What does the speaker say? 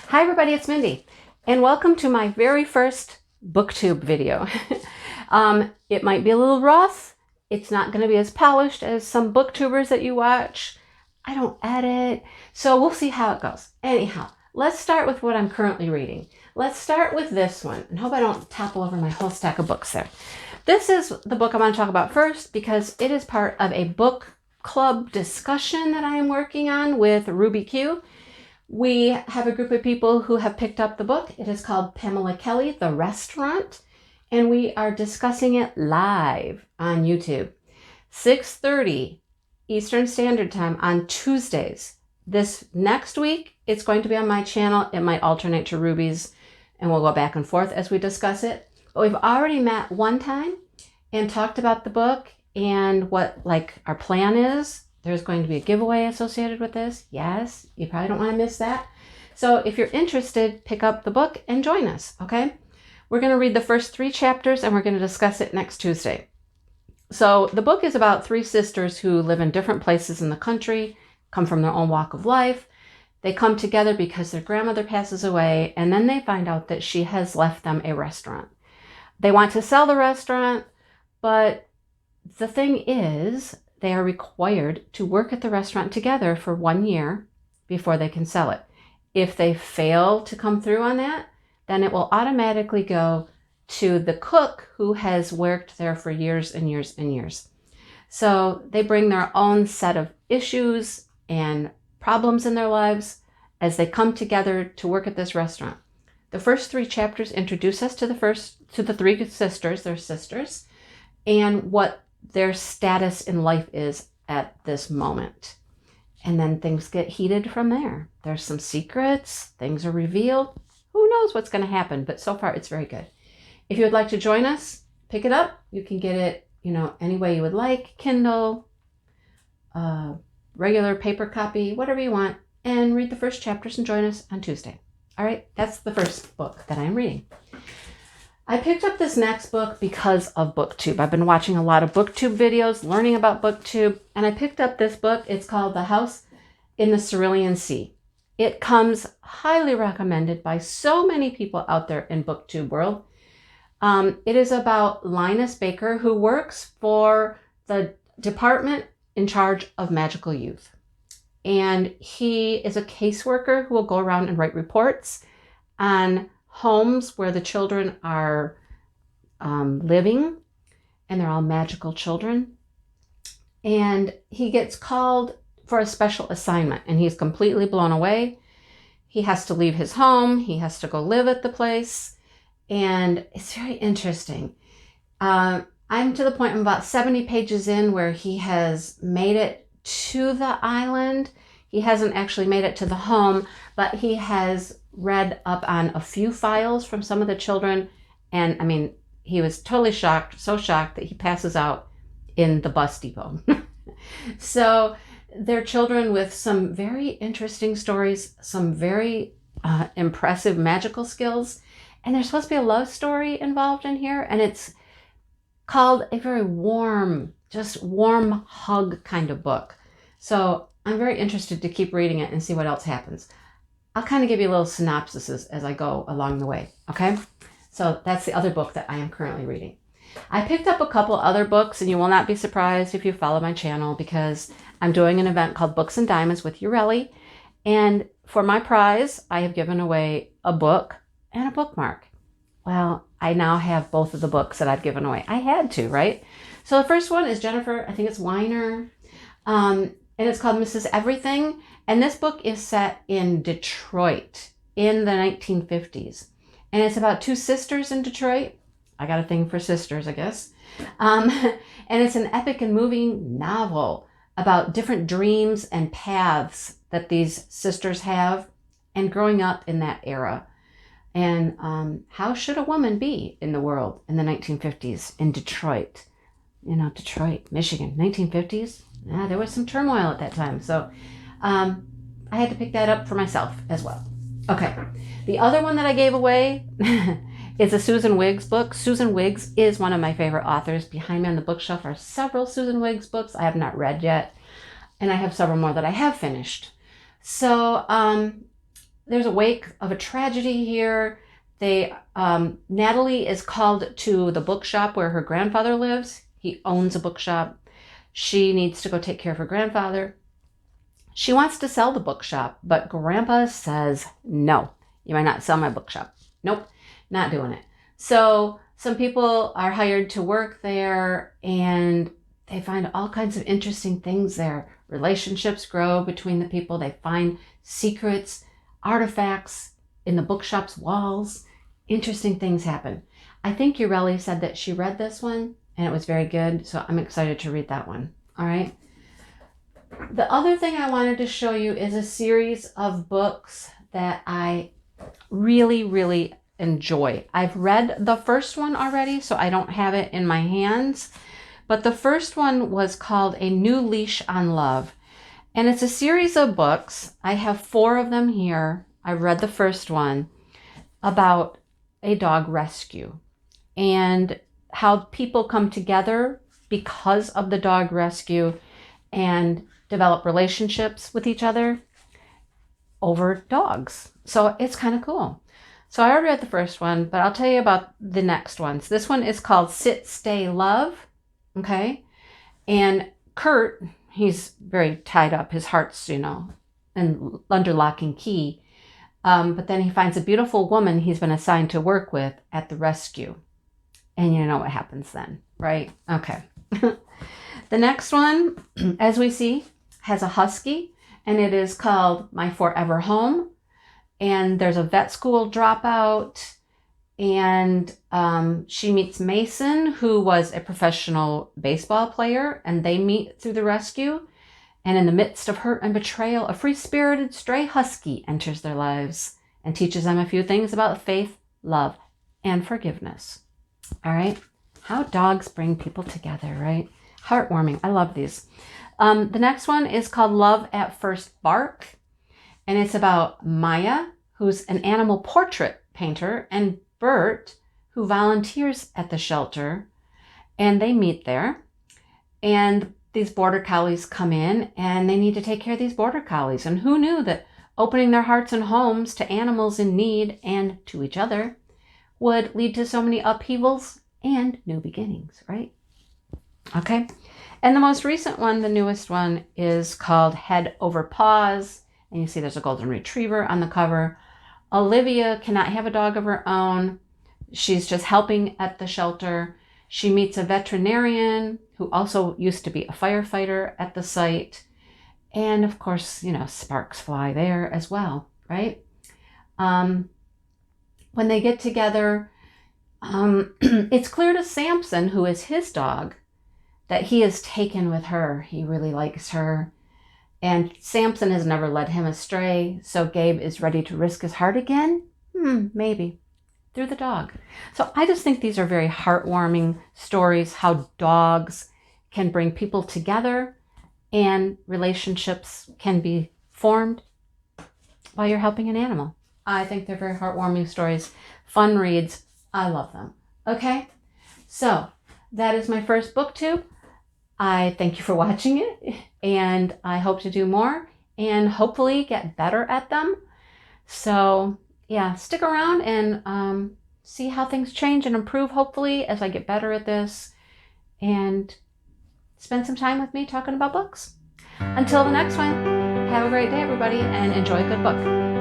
Hi everybody, it's Mindy, and welcome to my very first Booktube video. It might be a little rough. It's not going to be as polished as some booktubers that you watch. I don't edit, so we'll see how it goes. Anyhow, let's start with what I'm currently reading. Let's start with this one, and hope I don't topple over my whole stack of books there. This is the book I want to talk about first because it is part of a book club discussion that I am working on with Ruby Q. We have a group of people who have picked up the book. It is called Pamela Kelly, The Restaurant, and we are discussing it live on YouTube. 6:30 Eastern Standard Time on Tuesdays. This next week, it's going to be on my channel. It might alternate to Ruby's, and we'll go back and forth as we discuss it. But we've already met one time and talked about the book and what our plan is. There's going to be a giveaway associated with this. Yes, you probably don't want to miss that. So if you're interested, pick up the book and join us, okay? We're going to read the first 3 chapters and we're going to discuss it next Tuesday. So the book is about 3 sisters who live in different places in the country, come from their own walk of life. They come together because their grandmother passes away, and then they find out that she has left them a restaurant. They want to sell the restaurant, but the thing is, they are required to work at the restaurant together for 1 year before they can sell it. If they fail to come through on that, then it will automatically go to the cook who has worked there for years and years and years. So they bring their own set of issues and problems in their lives as they come together to work at this restaurant. The first 3 chapters introduce us to the 3 sisters, their sisters, and what their status in life is at this moment. And then things get heated from there. There's some secrets, things are revealed. Who knows what's going to happen, but so far it's very good. If you would like to join us, pick it up. You can get it, any way you would like, Kindle, regular paper copy, whatever you want, and read the first chapters and join us on Tuesday. All right, that's the first book that I'm reading. I picked up this next book because of Booktube. I've been watching a lot of Booktube videos, learning about Booktube, and I picked up this book. It's called The House in the Cerulean Sea. It comes highly recommended by so many people out there in Booktube world. It is about Linus Baker, who works for the department in charge of magical youth. And he is a caseworker who will go around and write reports on homes where the children are living, and they're all magical children. And he gets called for a special assignment, and he's completely blown away. He has to leave his home. He has to go live at the place. And it's very interesting. I'm to the point, I'm about 70 pages in, where he has made it to the island. He hasn't actually made it to the home, but he has read up on a few files from some of the children. And he was totally shocked, so shocked that he passes out in the bus depot. So they're children with some very interesting stories, some very impressive magical skills. And there's supposed to be a love story involved in here. And it's called a very warm hug kind of book. So I'm very interested to keep reading it and see what else happens. I'll kind of give you a little synopsis as I go along the way, okay? So that's the other book that I am currently reading. I picked up a couple other books, and you will not be surprised if you follow my channel, because I'm doing an event called Books and Diamonds with Urelli. And for my prize, I have given away a book and a bookmark. Well, I now have both of the books that I've given away. I had to, right? So the first one is Jennifer, I think it's Weiner, and it's called Mrs. Everything. And this book is set in Detroit in the 1950s. And it's about 2 sisters in Detroit. I got a thing for sisters, I guess. And it's an epic and moving novel about different dreams and paths that these sisters have, and growing up in that era. And how should a woman be in the world in the 1950s in Detroit? Detroit, Michigan, 1950s. There was some turmoil at that time. So I had to pick that up for myself as well. Okay, the other one that I gave away is a Susan Wiggs book. Susan Wiggs is one of my favorite authors. Behind me on the bookshelf are several Susan Wiggs books I have not read yet, and I have several more that I have finished. So there's a wake of a tragedy here. Natalie is called to the bookshop where her grandfather lives. He owns a bookshop. She needs to go take care of her grandfather. She wants to sell the bookshop, but Grandpa says, no, you might not sell my bookshop. Nope, not doing it. So some people are hired to work there, and they find all kinds of interesting things there. Relationships grow between the people. They find secrets, artifacts in the bookshop's walls. Interesting things happen. I think Ureli said that she read this one and it was very good, so I'm excited to read that one. All right. The other thing I wanted to show you is a series of books that I really, really enjoy. I've read the first one already, so I don't have it in my hands. But the first one was called A New Leash on Love. And it's a series of books. I have 4 of them here. I read the first one about a dog rescue and how people come together because of the dog rescue and develop relationships with each other over dogs. So it's kind of cool. So I already read the first one, but I'll tell you about the next ones. This one is called Sit, Stay, Love. Okay. And Kurt, he's very tied up. His heart's, and under lock and key. But then he finds a beautiful woman he's been assigned to work with at the rescue. And you know what happens then, right? Okay. The next one, as we see, has a husky, and it is called My Forever Home. And there's a vet school dropout, and she meets Mason, who was a professional baseball player, and they meet through the rescue. And in the midst of hurt and betrayal, a free-spirited stray husky enters their lives and teaches them a few things about faith, love, and forgiveness. All right? How dogs bring people together, right? Heartwarming. I love these. The next one is called Love at First Bark. And it's about Maya, who's an animal portrait painter, and Bert, who volunteers at the shelter. And they meet there. And these border collies come in, and they need to take care of these border collies. And who knew that opening their hearts and homes to animals in need and to each other would lead to so many upheavals and new beginnings, right? Okay. And the most recent one, the newest one, is called Head Over Paws. And you see there's a golden retriever on the cover. Olivia cannot have a dog of her own. She's just helping at the shelter. She meets a veterinarian who also used to be a firefighter at the site. And of course, sparks fly there as well, right? When they get together, it's clear to Samson, who is his dog, that he is taken with her. He really likes her. And Samson has never led him astray. So Gabe is ready to risk his heart again? Maybe. Through the dog. So I just think these are very heartwarming stories, how dogs can bring people together and relationships can be formed while you're helping an animal. I think they're very heartwarming stories. Fun reads. I love them. Okay? So that is my first booktube. I thank you for watching it, and I hope to do more and hopefully get better at them. So yeah, stick around and see how things change and improve, hopefully, as I get better at this, and spend some time with me talking about books. Until the next one, have a great day, everybody, and enjoy a good book.